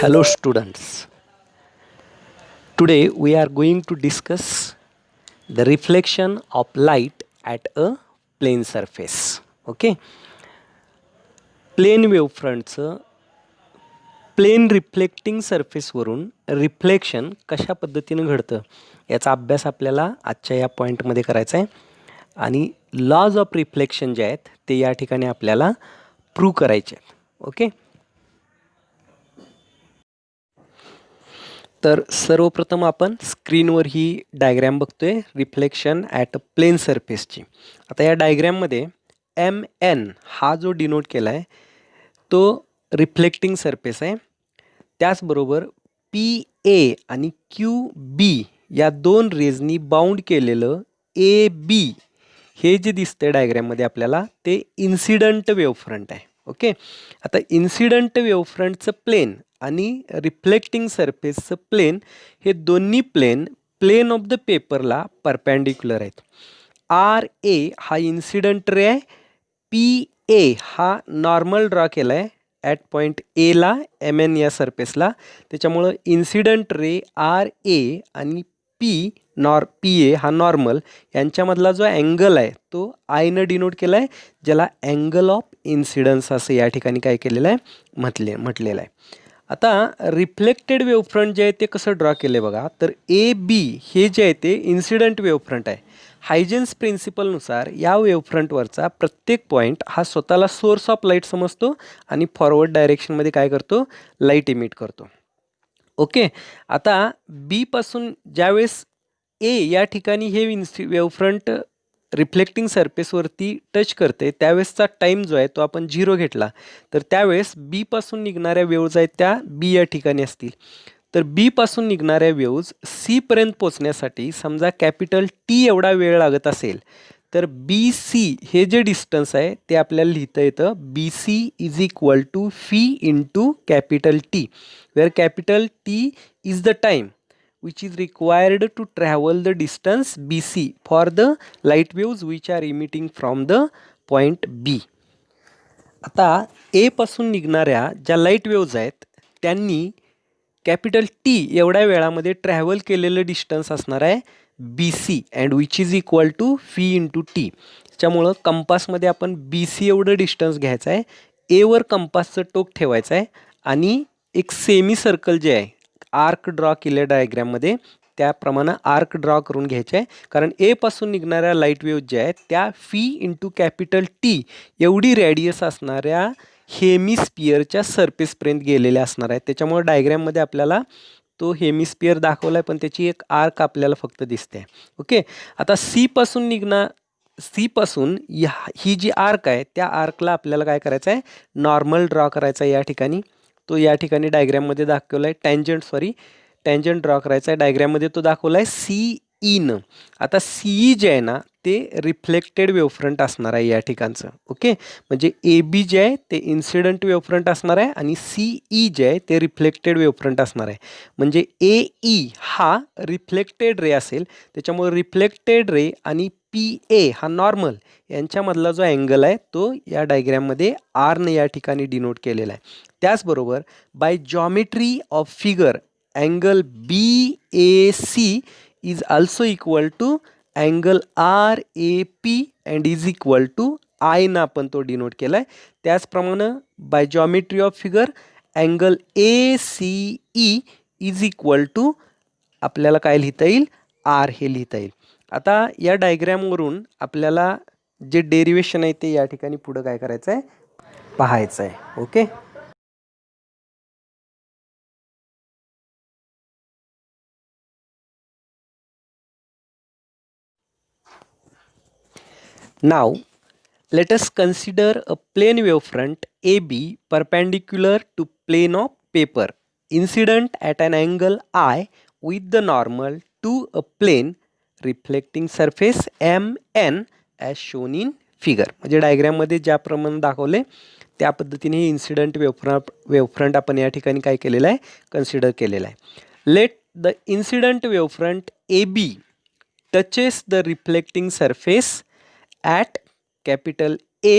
Hello students. Today we are going to discuss the reflection of light at a plane surface. Okay. Plane wavefrontचं plane reflecting सरफेसवरून reflection कशा पद्धतीनं घडतं याचा अभ्यास आपल्याला आजच्या या पॉईंटमध्ये करायचा आहे आणि लॉज ऑफ रिफ्लेक्शन जे आहेत ते या ठिकाणी आपल्याला प्रूव्ह करायचे आहेत. ओके. तर सर्वप्रथम आपण स्क्रीनवर ही डायग्रॅम बघतोय रिफ्लेक्शन ॲट अ प्लेन सरफेसची. आता या डायग्रॅममध्ये MN हा जो डिनोट केला आहे तो रिफ्लेक्टिंग सरफेस आहे. त्याचबरोबर PA आणि QB या दोन रेजनी बाउंड केलेलं AB हे जे दिसतंय डायग्रॅममध्ये आपल्याला ते इन्सिडंट वेव्हफ्रंट आहे. ओके. आता इन्सिडंट वेव्हफ्रंटचं प्लेन आणि रिफ्लेक्टिंग सरफेसचं प्लेन हे दोन्ही प्लेन ऑफ द पेपरला परपॅन्डिक्युलर आहेत. RA हा इन्सिडंट रे आहे. PA हा नॉर्मल ड्रॉ केला आहे ॲट पॉईंट एला MN या सरफेसला. त्याच्यामुळं इन्सिडंट रे RA आणि PA हा नॉर्मल यांच्यामधला जो अँगल आहे तो आयनं डिनोट केला आहे, ज्याला अँगल ऑफ इन्सिडन्स असं या ठिकाणी काय केलेलं आहे म्हटलेलं आहे. आता रिफ्लेक्टेड वेव्हफ्रंट जे आहे ते कसं ड्रॉ केलं आहे बघा. तर AB हे जे आहे ते इन्सिडंट वेव्हफ्रंट आहे. हायजेन्स प्रिन्सिपलनुसार या वेव्हफ्रंटवरचा प्रत्येक पॉईंट हा स्वतःला सोर्स ऑफ लाईट समजतो आणि फॉरवर्ड डायरेक्शनमध्ये काय करतो, लाईट इमिट करतो. ओके. आता B पासून ज्यावेळेस A या ठिकाणी हे वेव्हफ्रंट रिफ्लेक्टिंग सरफेसवरती टच करते त्यावेळेसचा टाईम जो आहे तो आपण 0 घेतला तर त्यावेळेस B पासून निघणाऱ्या वेव्ज आहेत त्या B या ठिकाणी असतील. तर B पासून निघणाऱ्या वेव्ज C पर्यंत पोचण्यासाठी समजा कॅपिटल T एवढा वेळ लागत असेल तर BC हे जे डिस्टन्स आहे ते आपल्याला लिहिता येतं BC is equal to phi into capital T, where capital T is the time which is required to travel the distance BC for the light waves which are emitting from the point B. आता A पासून निघणाऱ्या ज्या light waves आहेत त्यांनी capital T एवढ्या वेळामध्ये travel केलेलं distance असणार आहे BC and which is equal to phi into T. त्याच्यामुळं कंपासमध्ये आपण BC एवढं डिस्टन्स घ्यायचं आहे, एवर कंपासचं टोक ठेवायचं आहे आणि एक सेमी सर्कल जे आहे आर्क ड्रॉ केल्या डायग्रॅममध्ये त्याप्रमाणे आर्क ड्रॉ करून घ्यायचे आहे. कारण A पासून निघणाऱ्या लाईट वेव्ज ज्या आहेत त्या फी इंटू कॅपिटल T एवढी रेडियस असणाऱ्या हेमिस्पियरच्या सरफेसपर्यंत गेलेल्या असणार आहेत. त्याच्यामुळे डायग्रॅममध्ये आपल्याला तो हेमिस्पियर दाखवला आहे पण त्याची एक आर्क आपल्याला फक्त दिसते. ओके. आता C पासून ही जी आर्क आहे त्या आर्कला आपल्याला काय करायचं आहे, नॉर्मल ड्रॉ करायचा आहे या ठिकाणी. तो या ठिकाणी डायग्रॅममध्ये दाखवला आहे टँजंट ड्रॉ करायचा आहे. डायग्रॅममध्ये तो दाखवला आहे CE. आता CE जे आहे ना ते रिफ्लेक्टेड वेव्हफ्रंट असणार आहे या ठिकाणचं. ओके. म्हणजे AB जे आहे ते इन्सिडंट वेव्हफ्रंट असणार आहे आणि CE जे आहे ते रिफ्लेक्टेड वेव्हफ्रंट असणार आहे. म्हणजे AE हा रिफ्लेक्टेड रे असेल, त्याच्यामुळे रिफ्लेक्टेड रे आणि PA हा नॉर्मल यांच्यामधला जो अँगल आहे तो या डायग्रॅममध्ये R या ठिकाणी डिनोट केलेला आहे. त्याचबरोबर by geometry of figure angle BAC is also equal to angle RAP and is equal to I ना आपण तो डिनोट केला आहे. त्याचप्रमाणे by geometry of figure angle ACE is equal to आपल्याला काय लिहिता येईल, R हे लिहिता येईल. आता या डायग्रॅमवरून आपल्याला जे डेरिवेशन आहे ते या ठिकाणी पुढं काय करायचं आहे, पाहायचं आहे. Okay. Now, let us consider a plane wavefront AB perpendicular to plane of paper incident at an angle I with the normal to a plane reflecting surface MN as shown in figure. म्हणजे डायग्रॅममध्ये ज्याप्रमाणे दाखवले त्या पद्धतीने हे incident वेव्हफ्रंट आपण या ठिकाणी काय केलेलं आहे, कन्सिडर केलेलं आहे. Let the incident wavefront AB touches the reflecting surface at capital A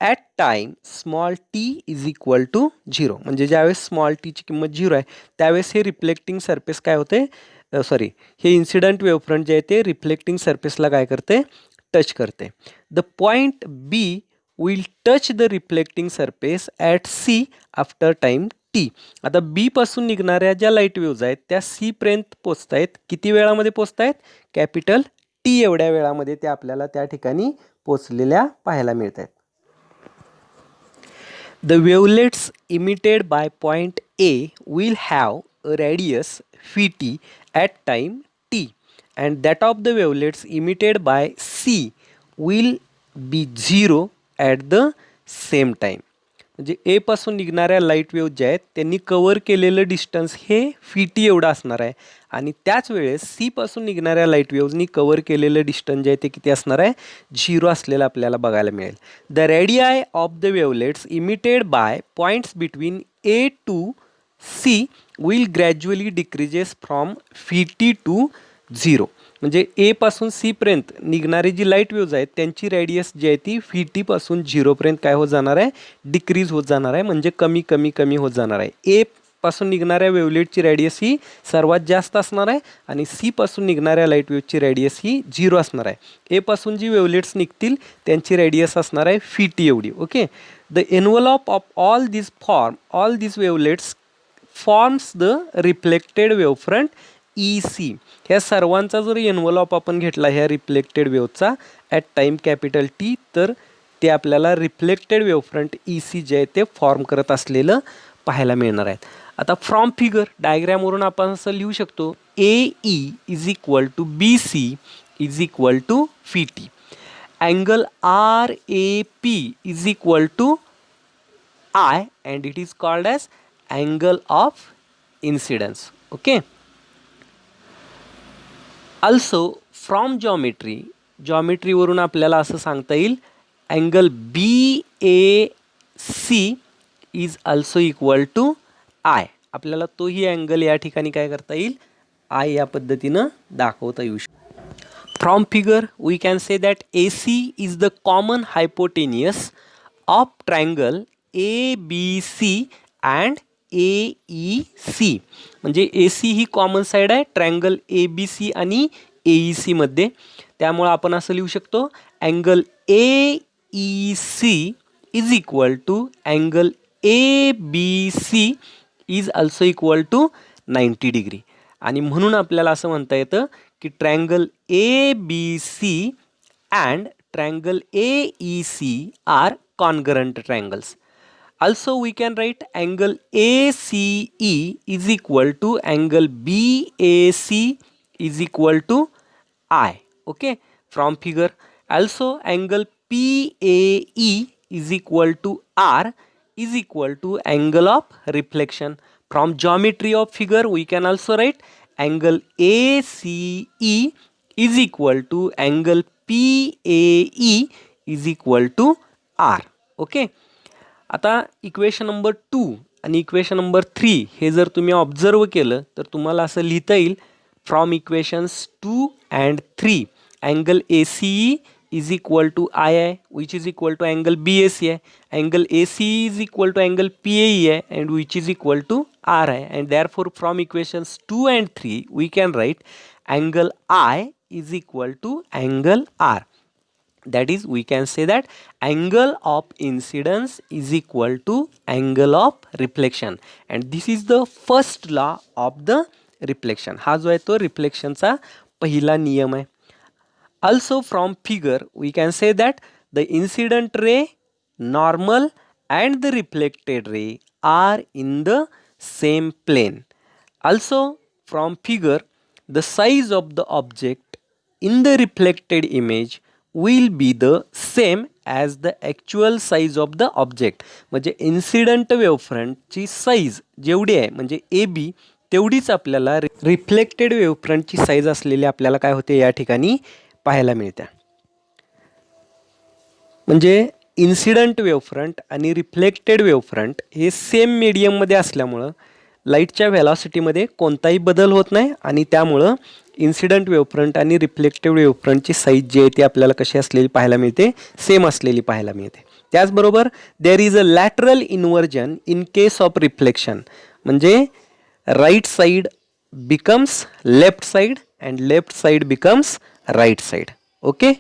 at time small t is equal to 0. म्हणजे ज्यावेळेस स्मॉल टीची किंमत 0 आहे त्यावेळेस हे रिफ्लेक्टिंग सरफेस काय होते, हे इन्सिडंट वेव्हफ्रंट जे आहे ते रिफ्लेक्टिंग सरफेसला काय करते, टच करते. The point B will touch the reflecting surface at C after time T. आता बी पासून निघणाऱ्या ज्या लाईट वेव्ज आहेत त्या सी पर्यंत पोचत आहेत. किती वेळामध्ये पोचत आहेत, कॅपिटल टी एवढ्या वेळामध्ये त्या आपल्याला त्या ठिकाणी पोचलेल्या पाहायला मिळत आहेत. The wavelets emitted by point A will have a radius Pht at time t, and that of the wavelets emitted by C will be 0 at the same time. म्हणजे ए पासून निघणाऱ्या लाईट वेव्ह ज्या आहेत त्यांनी कव्हर केलेलं distance हे Pht एवढं असणार आहे आणि त्याच वेळेस सी पासून निघणाऱ्या लाईट वेव्हजनी कव्हर केलेलं डिस्टन्स जे आहे ते किती असणार आहे, 0 असलेलं आपल्याला बघायला मिळेल. The radii of the wavelets emitted by points between A to C will gradually decreases from Pht to 0. म्हणजे ए पासून सी पर्यंत निघणारी जी लाईट वेव्ज आहेत त्यांची रेडियस जी आहे ती Pht पासून 0 पर्यंत काय होत जाणार आहे, डिक्रीज होत जाणार आहे, म्हणजे कमी कमी कमी होत जाणार आहे. ए पासून निघणाऱ्या वेव्हलेटची रेडियस ही सर्वात जास्त असणार आहे आणि सी पासून निघणाऱ्या लाईट वेव्हची रेडियस ही 0 असणार आहे. ए पासून जी वेव्हलेट्स निघतील त्यांची रेडियस असणार आहे Pht एवढी. Okay. The envelope of all this wavelets forms the reflected wavefront EC. ह्या सर्वांचा जर एन्व्हलप आपण घेतला ह्या रिफ्लेक्टेड वेव्हचा ॲट टाईम कॅपिटल टी, तर ते आपल्याला रिफ्लेक्टेड वेव्हफ्रंट EC जे आहे ते फॉर्म करत असलेलं पाहायला मिळणार आहेत. आता फ्रॉम फिगर डायग्रॅमवरून आपण असं लिहू शकतो, AE is equal to BC is equal to Pht. Angle RAP is equal to I and it is called as angle of incidence. Okay. Also from geometry वरून आपल्याला असं सांगता येईल angle BAC is also equal to I. आपल्याला तोही angle या ठिकाणी काय करता येईल, I या पद्धतीनं दाखवता येऊ शकतो. From figure we can say that AC is the common hypotenuse of triangle ABC and AEC. म्हणजे AC ही कॉमन साईड आहे ट्रायंगल ABC आणि AEC मध्ये, त्यामुळे आपण असं लिहू शकतो angle AEC is equal to angle ABC is also equal to 90 degree. आणि म्हणून आपल्याला असं म्हणता येतं की triangle ABC and triangle AEC are congruent triangles. Also we can write angle ACE is equal to angle BAC is equal to I. Okay, from figure. Also angle PAE is equal to R is equal to angle of reflection. From geometry of figure we can also write angle ACE is equal to angle PAE is equal to R. Okay. आता equation number 2 आणि equation number 3 हे जर तुम्ही observe केलं तर तुम्हाला असं लिहिता येईल, from equations 2 and 3 angle ACE is equal to I आहे which is equal to angle BAC आहे, angle ACE is equal to angle PAE आहे and which is equal to R आहे. And therefore from equations 2 and 3 we can write angle I is equal to angle R. That is, we can say that angle of incidence is equal to angle of reflection, and this is the first law of the reflection. हा जो आहे तो रिफ्लेक्शनचा पहिला नियम आहे. Also from figure we can say that the incident ray, normal and the reflected ray are in the same plane. Also from figure the size of the object in the reflected image will be the same as the actual size of the object. म्हणजे incident वेव्हफ्रंटची size जेवढी आहे म्हणजे AB तेवढीच आपल्याला reflected वेव्हफ्रंटची size असलेली आपल्याला काय होते या ठिकाणी पाहायला मिळते. म्हणजे इन्सिडंट वेव्हफ्रंट आणि रिफ्लेक्टेड वेव्हफ्रंट हे सेम मीडियममध्ये असल्यामुळं लाईटच्या व्हेलॉसिटीमध्ये कोणताही बदल होत नाही आणि त्यामुळं इन्सिडंट वेव्हफ्रंट आणि रिफ्लेक्टिव्ह वेव्हफ्रंटची साईज जी आहे ती आपल्याला कशी असलेली पाहायला मिळते, सेम असलेली पाहायला मिळते. त्याचबरोबर there is a lateral inversion in case of reflection, म्हणजे right side becomes left side and left side becomes right side. Okay.